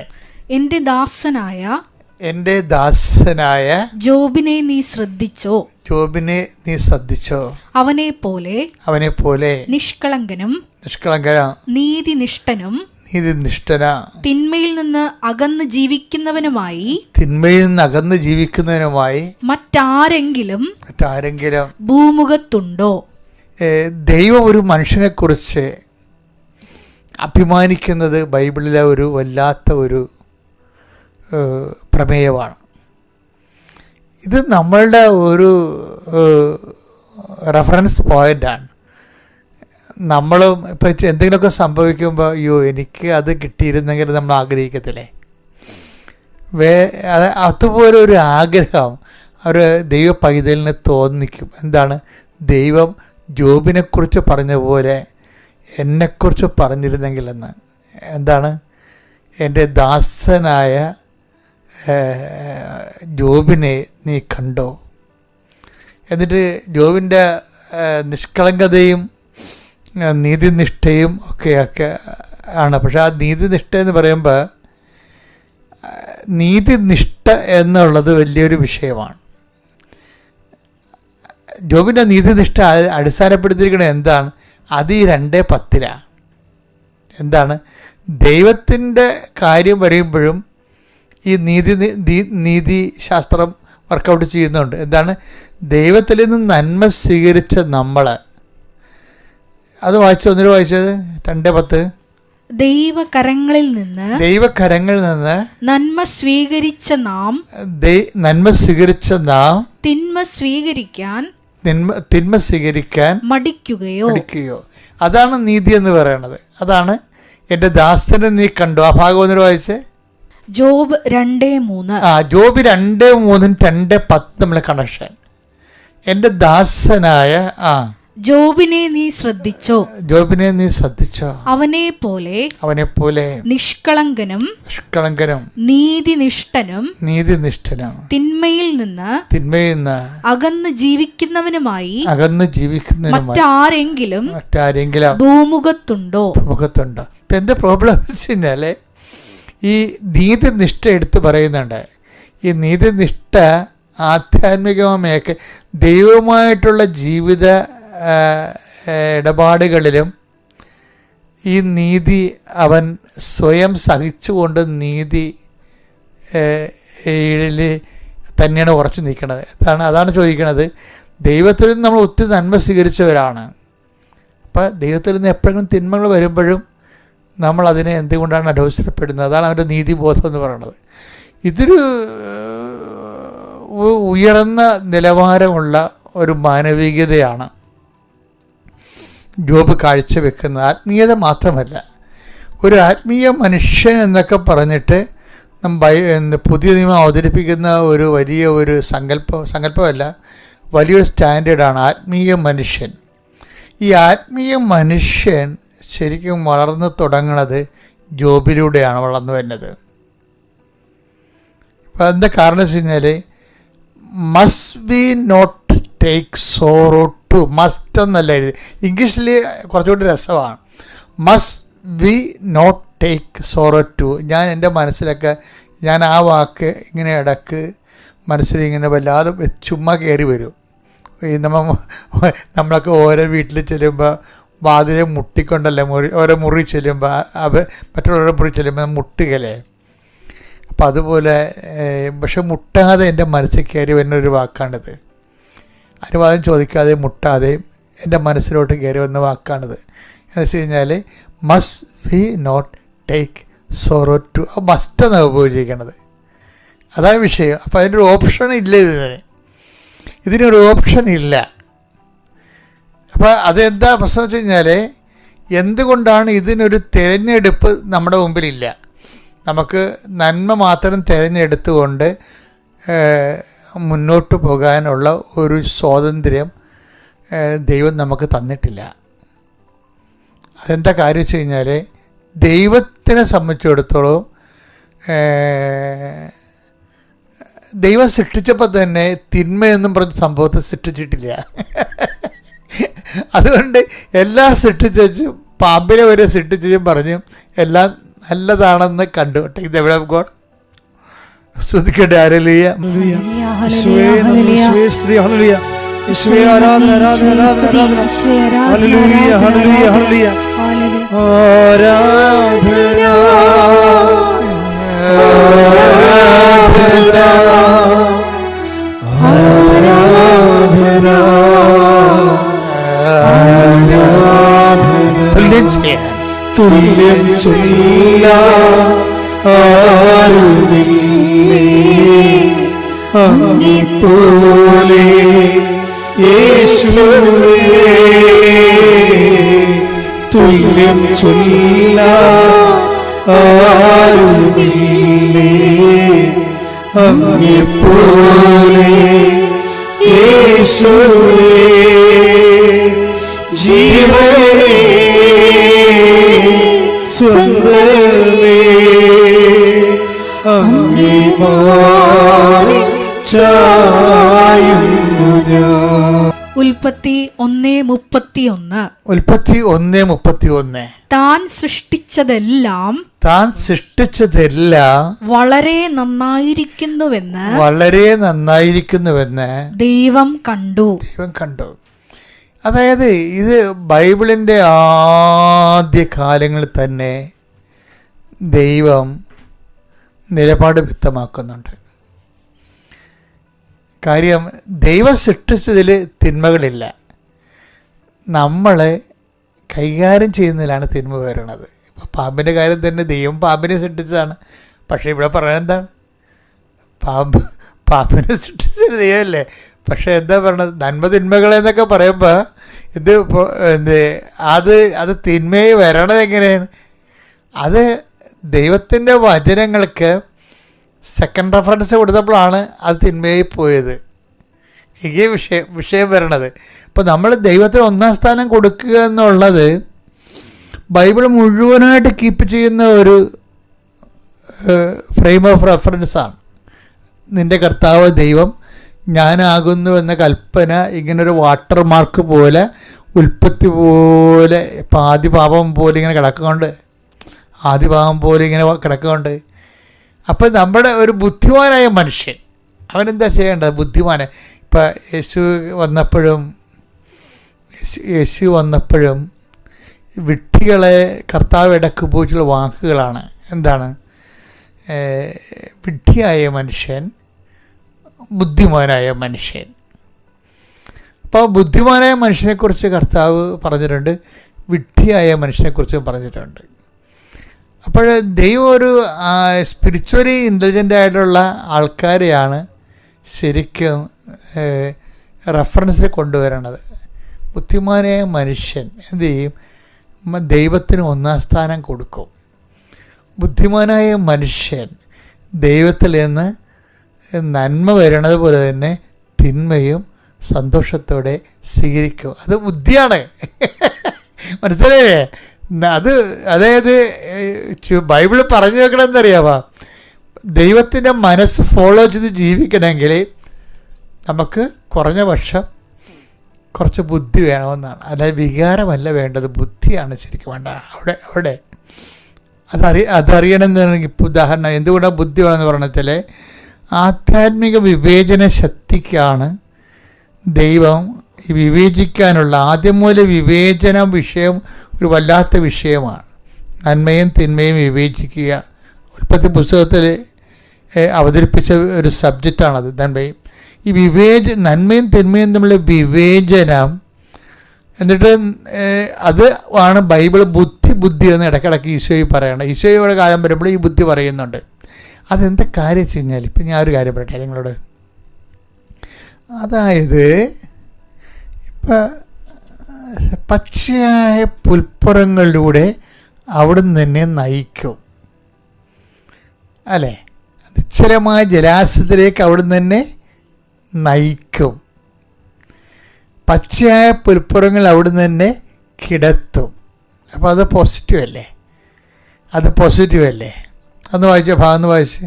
എൻ്റെ ദാസനായ ജോബിനെ നീ ശ്രദ്ധിച്ചോ. അവനെ പോലെ നിഷ്കളങ്കനും നീതിനിഷ്ഠനും തിന്മയിൽ നിന്ന് അകന്ന് ജീവിക്കുന്നവനുമായി മറ്റാരെങ്കിലും ഭൂമുഖത്തുണ്ടോ? ദൈവം ഒരു മനുഷ്യനെ കുറിച്ച് അഭിമാനിക്കുന്നത് ബൈബിളിലെ ഒരു വല്ലാത്ത ഒരു പ്രമേയമാണ്. ഇത് നമ്മളുടെ ഒരു റെഫറൻസ് പോയിൻ്റാണ്. നമ്മളും ഇപ്പം എന്തെങ്കിലുമൊക്കെ സംഭവിക്കുമ്പോൾ അയ്യോ എനിക്ക് അത് കിട്ടിയിരുന്നെങ്കിൽ നമ്മൾ ആഗ്രഹിക്കത്തില്ലേ? അതുപോലെ ഒരു ആഗ്രഹം ഒരു ദൈവ പൈതലിന് തോന്നിക്കും. എന്താണ്? ദൈവം ജോബിനെക്കുറിച്ച് പറഞ്ഞ പോലെ എന്നെക്കുറിച്ച് പറഞ്ഞിരുന്നെങ്കിലെന്ന്. എന്താണ്? എൻ്റെ ദാസനായ ജോബിനെ നീ കണ്ടോ? എന്നിട്ട് ജോബിൻ്റെ നിഷ്കളങ്കതയും നീതിനിഷ്ഠയും ഒക്കെ ആണ്. പക്ഷെ ആ നീതിനിഷ്ഠ എന്ന് പറയുമ്പോൾ നീതിനിഷ്ഠ എന്നുള്ളത് വലിയൊരു വിഷയമാണ്. ജോബിൻ്റെ നീതിനിഷ്ഠ അടിസ്ഥാനപ്പെടുത്തിയിരിക്കുന്നത് എന്താണ്? അത് ഈ 2:10. എന്താണ്? ദൈവത്തിൻ്റെ കാര്യം പറയുമ്പോഴും ഈ നീതിശാസ്ത്രം വർക്കൗട്ട് ചെയ്യുന്നുണ്ട്. എന്താണ്? ദൈവത്തിൽ നിന്ന് നന്മ സ്വീകരിച്ച നമ്മൾ. അത് വായിച്ചത് 2:10. ദൈവകരങ്ങളിൽ നിന്ന് നന്മ സ്വീകരിച്ച നാം തിന്മ സ്വീകരിക്കാൻ മടിക്കുകയോ. അതാണ് നീതി എന്ന് പറയുന്നത്. അതാണ് എൻ്റെ ദാസനെ നീ കണ്ടു. ആ ഭാഗം ഒന്നിട്ട് വായിച്ചേ. ജോബ് 2:3. ജോബ് 2:3 2:10 നമ്മളെ കണക്ഷൻ. എൻ്റെ ദാസനായ ജോബിനെ നീ ശ്രദ്ധിച്ചോ. അവനെ പോലെ നിഷ്കളങ്കനും നീതിനിഷ്ഠനും തിന്മയിൽ നിന്ന് അകന്ന് ജീവിക്കുന്നവനുമായി മറ്റാരെങ്കിലും ഭൂമുഖത്തുണ്ടോ? ഇപ്പം എന്താ പ്രോബ്ലം എന്ന് വെച്ച് കഴിഞ്ഞാൽ ഈ നീതിനിഷ്ഠ എടുത്ത് പറയുന്നുണ്ട്. ഈ നീതിനിഷ്ഠ ആധ്യാത്മികമൊക്കെ ദൈവവുമായിട്ടുള്ള ജീവിത ഇടപാടുകളിലും ഈ നീതി അവൻ സ്വയം സഹിച്ചുകൊണ്ട് നീതി തന്നെയാണ് ഉറച്ചു നിൽക്കുന്നത്. അതാണ് ചോദിക്കുന്നത്. ദൈവത്തിൽ നിന്ന് നമ്മൾ ഒത്തിരി നന്മ സ്വീകരിച്ചവരാണ്. അപ്പം ദൈവത്തിൽ നിന്ന് എപ്പോഴെങ്കിലും തിന്മകൾ വരുമ്പോഴും നമ്മൾ അതിനെ എന്തുകൊണ്ടാണ് അലോസരപ്പെടുന്നത്? അതാണ് അവൻ്റെ നീതിബോധം എന്ന് പറയുന്നത്. ഇതൊരു ഉയർന്ന നിലവാരമുള്ള ഒരു മാനവികതയാണ് ജോബ് കാഴ്ചവെക്കുന്നത്. ആത്മീയത മാത്രമല്ല, ഒരു ആത്മീയ മനുഷ്യൻ എന്നൊക്കെ പറഞ്ഞിട്ട് പുതിയ നിയമം അവതരിപ്പിക്കുന്ന ഒരു വലിയ ഒരു സങ്കല്പമല്ല, വലിയൊരു സ്റ്റാൻഡേർഡാണ് ആത്മീയ മനുഷ്യൻ. ഈ ആത്മീയ മനുഷ്യൻ ശരിക്കും വളർന്നു തുടങ്ങുന്നത് ജോബിലൂടെയാണ് വളർന്നു വരുന്നത്. അപ്പോൾ എന്താ കാരണം വെച്ച് കഴിഞ്ഞാൽ, must be not take sorrow too, must എന്നല്ല എഴുതി, ഇംഗ്ലീഷിൽ കുറച്ചുകൂടി രസമാണ്. Must be not take sorrow too. ഞാൻ എൻ്റെ മനസ്സിലൊക്കെ ഞാൻ ആ വാക്ക് ഇങ്ങനെ ഇടക്ക് മനസ്സിൽ ഇങ്ങനെ വല്ലാതെ ചുമ്മാ കയറി വരും. ഈ നമ്മളൊക്കെ ഓരോ വീട്ടിൽ ചെല്ലുമ്പോൾ വാതിലെ മുട്ടിക്കൊണ്ടല്ലേ ഓരോ മുറി ചെല്ലുമ്പോൾ മറ്റുള്ളവരുടെ മുറി ചെല്ലുമ്പോൾ മുട്ടുകല്ലേ. അപ്പം അതുപോലെ പക്ഷെ മുട്ടാതെ എൻ്റെ മനസ്സിൽ കയറി വരുന്നൊരു വാക്കാണിത്. അനുവാദം ചോദിക്കാതെ മുട്ടാതെ എൻ്റെ മനസ്സിലോട്ട് കയറി വന്ന വാക്കാണിത്. എന്ന് വെച്ച് കഴിഞ്ഞാൽ must we not take sorrow too, മസ്റ്റാണ് ഉപയോഗിച്ചിരിക്കണത്. അതാണ് വിഷയം. അപ്പോൾ അതിൻ്റെ ഒരു ഓപ്ഷൻ ഇല്ല, ഇതിനൊരു ഓപ്ഷൻ ഇല്ല. അപ്പോൾ അതെന്താ പ്രശ്നം വെച്ച് കഴിഞ്ഞാൽ, എന്തുകൊണ്ടാണ് ഇതിനൊരു തിരഞ്ഞെടുപ്പ് നമ്മുടെ മുമ്പിലില്ല? നമുക്ക് നന്മ മാത്രം തിരഞ്ഞെടുത്തുകൊണ്ട് മുന്നോട്ട് പോകാനുള്ള ഒരു സ്വാതന്ത്ര്യം ദൈവം നമുക്ക് തന്നിട്ടില്ല. അതെന്താ കാര്യം വെച്ച് കഴിഞ്ഞാൽ, ദൈവത്തിനെ സംബന്ധിച്ചിടത്തോളം ദൈവം സൃഷ്ടിച്ചപ്പോൾ തന്നെ തിന്മയെന്നും പറഞ്ഞ സംഭവത്തെ സൃഷ്ടിച്ചിട്ടില്ല. അതുകൊണ്ട് എല്ലാം സൃഷ്ടിച്ചും പാമ്പിനെ വരെ സൃഷ്ടിച്ചും പറഞ്ഞു എല്ലാം നല്ലതാണെന്ന് കണ്ടു. ഇതെവിടെ ഗോഡ് സ്തുതിക്കട്ടെ. ഹല്ലേലൂയ, തുല്യം ആരുമില്ലേ അങ്ങേപ്പോലെ യേശുവേ, തുല്യം ആരുമില്ലേ അങ്ങേപ്പോലെ യേശുവേ, ജീവനേ സ്വന്തമേ അങ്ങേ മാറി ചായുന്നു ഞാൻ. ഉൽപ്പത്തി 1:31. ഉൽപ്പത്തി 1:31. താൻ സൃഷ്ടിച്ചതെല്ലാം വളരെ നന്നായിരിക്കുന്നുവെന്ന് ദൈവം കണ്ടു. അതായത് ഇത് ബൈബിളിൻ്റെ ആദ്യ കാലങ്ങളിൽ തന്നെ ദൈവം നിലപാട് വ്യക്തമാക്കുന്നുണ്ട്. കാര്യം ദൈവം സൃഷ്ടിച്ചതിൽ തിന്മകളില്ല, നമ്മളെ കൈകാര്യം ചെയ്യുന്നതിലാണ് തിന്മ വരുന്നത്. ഇപ്പോൾ പാമ്പിൻ്റെ കാര്യം തന്നെ ദൈവം പാമ്പിനെ സൃഷ്ടിച്ചതാണ്. പക്ഷേ ഇവിടെ പറയുന്നത് എന്താണ്? പാമ്പിനെ സൃഷ്ടിച്ചത് ദൈവമല്ലേ. പക്ഷേ എന്താ പറയണത്? നന്മ തിന്മകളെന്നൊക്കെ പറയുമ്പോൾ അത് തിന്മയെ വരണത് എങ്ങനെയാണ്? അത് ദൈവത്തിൻ്റെ വചനങ്ങൾക്ക് സെക്കൻഡ് റെഫറൻസ് കൊടുത്തപ്പോഴാണ് അത് തിന്മയായി പോയത്. ഈ വിഷയം വരണത്. ഇപ്പോൾ നമ്മൾ ദൈവത്തിന് ഒന്നാം സ്ഥാനം കൊടുക്കുക എന്നുള്ളത് ബൈബിൾ മുഴുവനായിട്ട് കീപ്പ് ചെയ്യുന്ന ഒരു ഫ്രെയിം ഓഫ് റെഫറൻസാണ്. നിൻ്റെ കർത്താവ് ദൈവം ഞാനാകുന്നു എന്ന കൽപ്പന ഇങ്ങനൊരു വാട്ടർ മാർക്ക് പോലെ, ഉൽപ്പത്തി പോലെ, ഇപ്പം ആദിപാപം പോലെ ഇങ്ങനെ കിടക്കുന്നുണ്ട്, ഇങ്ങനെ കിടക്കുന്നുണ്ട്. അപ്പം നമ്മുടെ ഒരു ബുദ്ധിമാനായ മനുഷ്യൻ അവനെന്താ ചെയ്യേണ്ടത്? ബുദ്ധിമാനെ ഇപ്പം യേശു വന്നപ്പോഴും വിഡ്ഢികളെ കർത്താവ് ഇടക്ക് ഉപയോഗിച്ചുള്ള വാക്കുകളാണ്. എന്താണ്? വിഡ്ഢിയായ മനുഷ്യൻ, ബുദ്ധിമാനായ മനുഷ്യൻ. അപ്പോൾ ബുദ്ധിമാനായ മനുഷ്യനെക്കുറിച്ച് കർത്താവ് പറഞ്ഞിട്ടുണ്ട്, വിഡ്ഢിയായ മനുഷ്യനെക്കുറിച്ചും പറഞ്ഞിട്ടുണ്ട്. അപ്പോൾ ദൈവം ഒരു സ്പിരിച്വലി ഇൻ്റലിജൻ്റ് ആയിട്ടുള്ള ആൾക്കാരെയാണ് ശരിക്കും റെഫറൻസിൽ കൊണ്ടുവരണത്. ബുദ്ധിമാനായ മനുഷ്യൻ എന്ത് ചെയ്യും? ദൈവത്തിന് ഒന്നാം സ്ഥാനം കൊടുക്കും. ബുദ്ധിമാനായ മനുഷ്യൻ ദൈവത്തിൽ നിന്ന് നന്മ വരണത് പോലെ തന്നെ തിന്മയും സന്തോഷത്തോടെ സ്വീകരിക്കും. അത് ബുദ്ധിയാണ്. മനസ്സിലായേ? അതായത് ബൈബിൾ പറഞ്ഞു വെക്കണമെന്നറിയാമോ? ദൈവത്തിൻ്റെ മനസ്സ് ഫോളോ ചെയ്ത് ജീവിക്കണമെങ്കിൽ നമുക്ക് കുറഞ്ഞ പക്ഷം കുറച്ച് ബുദ്ധി വേണമെന്നാണ്. അതായത് വികാരമല്ല വേണ്ടത്, ബുദ്ധിയാണ് ശരിക്കും വേണ്ട. അവിടെ അതറിയണമെന്നുണ്ടെങ്കിൽ ഇപ്പോൾ ഉദാഹരണം എന്തുകൊണ്ടാണ് ബുദ്ധി വേണമെന്ന് പറഞ്ഞാൽ ആധ്യാത്മിക വിവേചന ശക്തിക്കാണ് ദൈവം വിവേചിക്കാനുള്ള ആദ്യം മുതൽ വിവേചന വിഷയം ഒരു വല്ലാത്ത വിഷയമാണ്. നന്മയും തിന്മയും വിവേചിക്കുക ഉൽപ്പത്തി പുസ്തകത്തിൽ അവതരിപ്പിച്ച ഒരു സബ്ജക്റ്റാണത്. നന്മയും തിന്മയും തമ്മിലുള്ള വിവേചനം, എന്നിട്ട് അത് ആണ് ബൈബിൾ ബുദ്ധി എന്ന് ഇടയ്ക്കിടയ്ക്ക് ഈശോയിൽ പറയണം. ഈശോയുടെ കാലം വരുമ്പോൾ ഈ ബുദ്ധി പറയുന്നുണ്ട്. അതെന്താ കാര്യം വെച്ച് കഴിഞ്ഞാൽ, ഇപ്പം ഞാനൊരു കാര്യം പറയട്ടെ നിങ്ങളോട്. അതായത് ഇപ്പം പച്ചയായ പുൽപ്പുറങ്ങളിലൂടെ അവിടുന്ന് തന്നെ നയിക്കും അല്ലേ? നിശ്ചലമായ ജലാശയത്തിലേക്ക് അവിടുന്ന് തന്നെ നയിക്കും. പച്ചയായ പുൽപ്പുറങ്ങൾ അവിടുന്ന് തന്നെ കിടത്തും. അപ്പോൾ അത് പോസിറ്റീവ് അല്ലേ? അന്ന് വായിച്ച ഭാഗം വായിച്ച്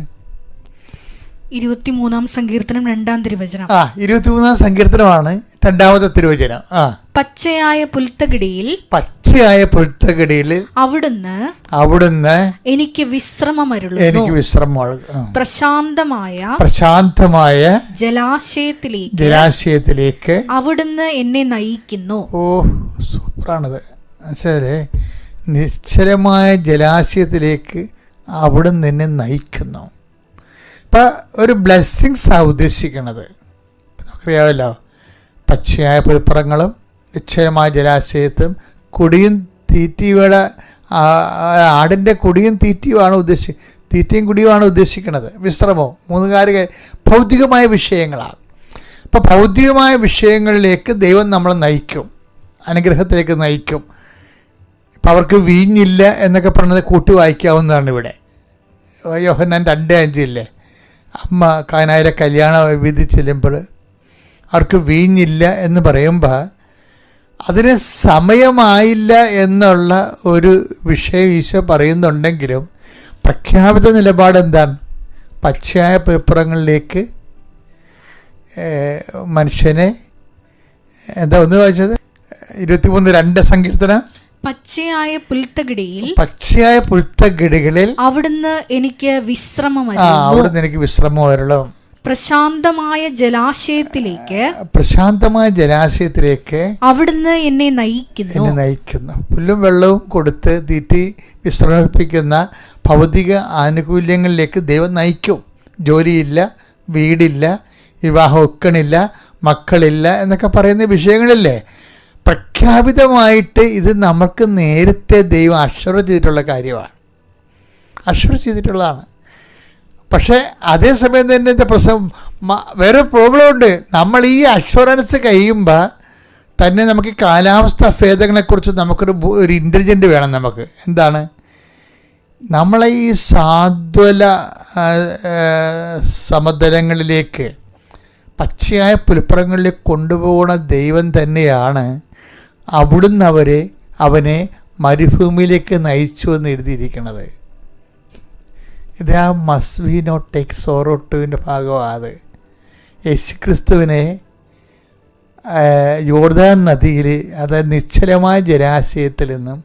23-ാം സങ്കീർത്തനം 2-ാം തിരുവചനം. 23-ാം സങ്കീർത്തനമാണ് 2-ാമത്തെ തിരുവചനം. പച്ചയായ പുൽത്തകിടിയിൽ അവിടുന്ന് എനിക്ക് വിശ്രമമരുളുന്നു. പ്രശാന്തമായ ജലാശയത്തിലേക്ക് അവിടുന്ന് എന്നെ നയിക്കുന്നു. ഓ, സൂപ്പറാണത്. ശരി, നിശ്ചലമായ ജലാശയത്തിലേക്ക് അവിടുന്ന് എന്നെ നയിക്കുന്നു. ഇപ്പം ഒരു ബ്ലെസ്സിങ്സാണ് ഉദ്ദേശിക്കുന്നത്. നമുക്കറിയാമല്ലോ, പച്ചയായ പുൽപ്പുറങ്ങളും നിശ്ചലമായ ജലാശയത്തും കുടിയും തീറ്റിയുടെ ആടിൻ്റെ കുടിയും തീറ്റയും കുടിയുമാണ് ഉദ്ദേശിക്കുന്നത്. വിശ്രമവും 3 കാര്യങ്ങൾ ഭൗതികമായ വിഷയങ്ങളാണ്. അപ്പോൾ ഭൗതികമായ വിഷയങ്ങളിലേക്ക് ദൈവം നമ്മളെ നയിക്കും, അനുഗ്രഹത്തിലേക്ക് നയിക്കും. ഇപ്പം അവർക്ക് വീഞ്ഞില്ല എന്നൊക്കെ പറഞ്ഞത് കൂട്ടി വായിക്കാവുന്നതാണ്. ഇവിടെ യോഹന്നാൻ 2:5 അമ്മ കാനായിലെ കല്യാണ വിധി ചെല്ലുമ്പോൾ അവർക്ക് വീഞ്ഞില്ല എന്ന് പറയുമ്പോൾ അതിന് സമയമായില്ല എന്നുള്ള ഒരു വിഷയം ഈശോ പറയുന്നുണ്ടെങ്കിലും പ്രഖ്യാപിത നിലപാട് എന്താണ്? പച്ചയായ പുൽപ്പുറങ്ങളിലേക്ക് മനുഷ്യനെ എന്താ ഒന്ന് വായിച്ചത്? 23:2 സങ്കീർത്തനം. പച്ചയായ പുൽത്തകിടികളിൽ അവിടുന്ന് എനിക്ക് വിശ്രമം വരളും. പ്രശാന്തമായ ജലാശയത്തിലേക്ക് അവിടുന്ന് എന്നെ നയിക്കുന്നു. പുല്ലും വെള്ളവും കൊടുത്ത് തീറ്റി വിശ്രമിപ്പിക്കുന്ന ഭൗതിക ആനുകൂല്യങ്ങളിലേക്ക് ദൈവം നയിക്കും. ജോലിയില്ല, വീടില്ല, വിവാഹം ഒക്കണില്ല, മക്കളില്ല എന്നൊക്കെ പറയുന്ന വിഷയങ്ങളില്ലേ? പ്രഖ്യാപിതമായിട്ട് ഇത് നമുക്ക് നേരത്തെ ദൈവം അഷ്വർ ചെയ്തിട്ടുള്ളതാണ്. പക്ഷേ അതേസമയം തന്നെ എന്താ പ്രശ്നം? വേറെ പ്രോബ്ലം ഉണ്ട്. നമ്മൾ ഈ അഷ്വറൻസ് കഴിയുമ്പോൾ തന്നെ നമുക്ക് കാലാവസ്ഥാ ഭേദങ്ങളെക്കുറിച്ച് ഒരു ഇൻ്റലിജൻ്റ് വേണം. നമുക്ക് എന്താണ്? നമ്മളെ ഈ സാധ്വല സമതലങ്ങളിലേക്ക്, പച്ചയായ പുൽപ്പുറങ്ങളിലേക്ക് കൊണ്ടുപോകുന്ന ദൈവം തന്നെയാണ് അവിടുന്ന് അവനെ മരുഭൂമിയിലേക്ക് നയിച്ചു എന്ന് എഴുതിയിരിക്കുന്നത്. ഇത് ആ must we not take sorrow ടുവിൻ്റെ ഭാഗമാണ്. അത് യേശുക്രിസ്തുവിനെ യോർദാൻ നദിയിൽ, അതായത് നിശ്ചലമായ ജലാശയത്തിൽ നിന്നും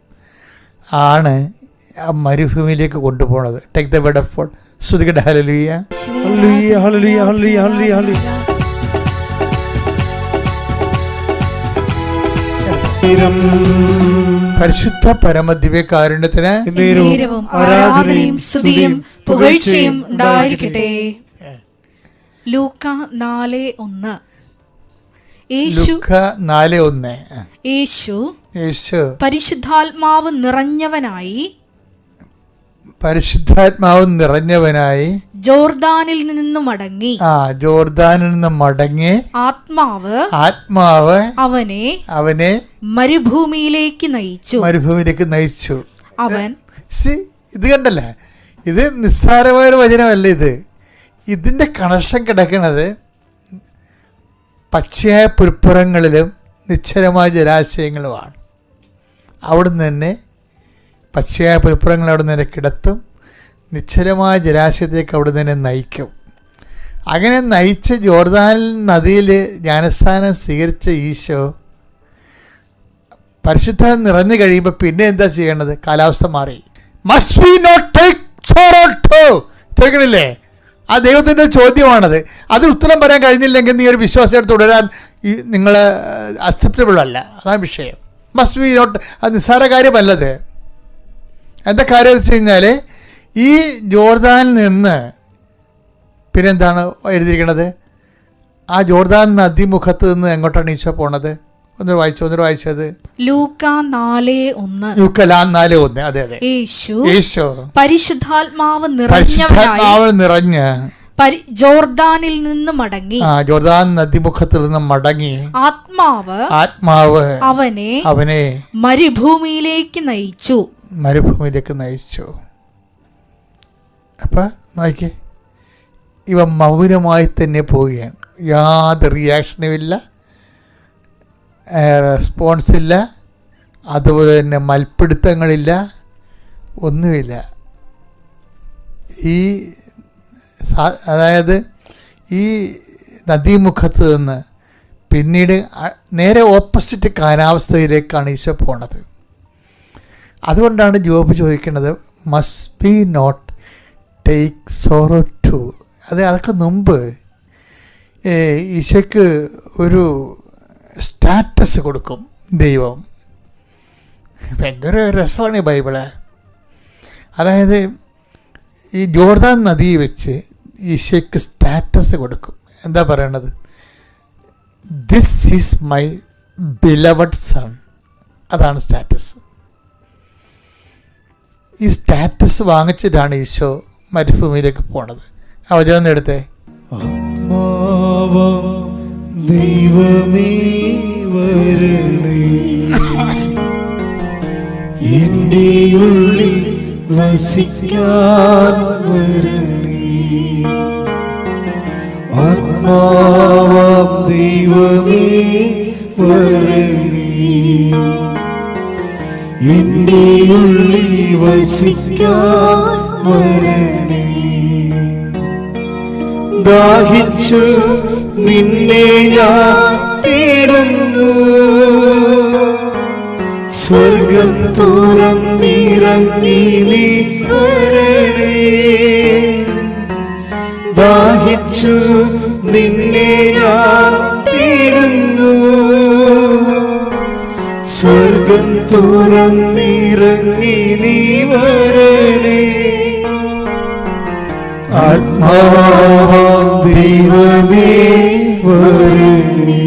ആണ് ആ മരുഭൂമിയിലേക്ക് കൊണ്ടുപോകുന്നത്. Take the word of God. സ്തുതിക്കട്ടെ. ഹല്ലേലൂയ, ഹല്ലേലൂയ, ഹല്ലേലൂയ, ഹല്ലേലൂയ, ഹല്ലേലൂയ. പരിശുദ്ധ പരമദിവ്യകാരുണ്യത്തിന് ആരാധനയും സ്തുതിയും പുകഴ്ചയും ഉണ്ടായിരിക്കട്ടെ. ലൂക്ക 4:1. യേശു പരിശുദ്ധാത്മാവ് പരിശുദ്ധാത്മാവ് നിറഞ്ഞവനായി ജോർദാനിൽ നിന്ന് മടങ്ങി. ജോർദാനിൽ നിന്ന് മടങ്ങി ആത്മാവ് അവനെ മരുഭൂമിയിലേക്ക് നയിച്ചു. അവൻ ഇത് കണ്ടല്ലേ, ഇത് നിസ്സാരമായ ഒരു വചനമല്ല. ഇതിൻ്റെ കണക്ഷൻ കിടക്കുന്നത് പച്ചയായ പുൽപ്പുറങ്ങളിലും നിശ്ചലമായ ജലാശയങ്ങളുമാണ്. അവിടുന്ന് തന്നെ പച്ചയായ പുൽപ്പുറങ്ങൾ അവിടെ നിന്ന് കിടത്തും, നിശ്ചലമായ ജലാശയത്തേക്ക് അവിടെ തന്നെ നയിക്കും. അങ്ങനെ നയിച്ച് ജോർദാൻ നദിയിൽ ജ്ഞാനസ്നാനം സ്വീകരിച്ച ഈശോ പരിശുദ്ധം നിറഞ്ഞു കഴിയുമ്പോൾ പിന്നെ എന്താ ചെയ്യേണ്ടത്? കാലാവസ്ഥ മാറി. Must we not take sorrow to ചോദിക്കണില്ലേ? ആ ദൈവത്തിൻ്റെ ചോദ്യമാണത്. അതിന് ഉത്തരം പറയാൻ കഴിഞ്ഞില്ലെങ്കിൽ നീ ഒരു വിശ്വാസമായിട്ട് തുടരാൻ നിങ്ങൾ അക്സെപ്റ്റബിൾ അല്ല. അതാണ് വിഷയം. മസ്റ്റ് വി നോട്ട്, അത് നിസ്സാര കാര്യമല്ലത്. എന്താ കാര്യം എന്ന് വെച്ച് കഴിഞ്ഞാൽ ഈ ജോർദാനിൽ നിന്ന് പിന്നെന്താണ് എഴുതിയിരിക്കുന്നത്? ആ ജോർദാൻ നദിമുഖത്ത് നിന്ന് എങ്ങോട്ടാണ് ഈശോ പോണത്? ഒന്നൊരു വായിച്ചത് ലൂക്കാ 4:1. അതെ. യേശു പരിശുദ്ധാത്മാവ് നിറഞ്ഞ് ജോർദാനിൽ നിന്ന് മടങ്ങി. ജോർദാൻ നദിമുഖത്തിൽ നിന്ന് മടങ്ങി ആത്മാവ് അവനെ മരുഭൂമിയിലേക്ക് നയിച്ചു. അപ്പൊ നോക്കിയേ, ഇവ മൗനമായി തന്നെ പോവുകയാണ്. യാതൊരു റിയാക്ഷനും ഇല്ല, റെസ്പോൺസില്ല, അതുപോലെ തന്നെ മൽപ്പിടുത്തങ്ങളില്ല, ഒന്നുമില്ല. അതായത് ഈ നദീമുഖത്ത് നിന്ന് പിന്നീട് നേരെ ഓപ്പോസിറ്റ് കാലാവസ്ഥയിലേക്കാണ് ഈശോ പോണത്. അതുകൊണ്ടാണ് ജോബ് ചോദിക്കുന്നത്, must be not take sorrow too. അതൊക്കെ മുമ്പ് ഈശോയ്ക്ക് ഒരു സ്റ്റാറ്റസ് കൊടുക്കും ദൈവം. ഭയങ്കര രസമാണ് ഈ ബൈബിള്. അതായത് ഈ ജോർദാൻ നദി വെച്ച് ഈശോയ്ക്ക് സ്റ്റാറ്റസ് കൊടുക്കും. എന്താ പറയണത്? This is my beloved sun. അതാണ് സ്റ്റാറ്റസ്. ഈ സ്റ്റാറ്റസ് വാങ്ങിച്ചിട്ടാണ് ഈശോ മരുഭൂമിയിലേക്ക് പോണത്. ആ വചനം എടുത്തേ. ദൈവമേ വരണേ, എൻ്റെ ഉള്ളിൽ വസിക്കാൻ വരണേ. ആത്മാവാം ദൈവമേ വരണേ, എൻ്റെ ഉള്ളിൽ വസിക്കാൻ വരണേ. ദാഹിച്ചു നിന്നെ ഞാൻ തേടുന്നു, സ്വർഗം തുറന്നിറങ്ങി നീ വരണേ. ദാഹിച്ചു നിന്നെ ഞാൻ തേടുന്നു, സ്വർഗം തുറന്നിറങ്ങി നീ വരണേ. ആത്മാവാം ദൈവമേ വരണേ.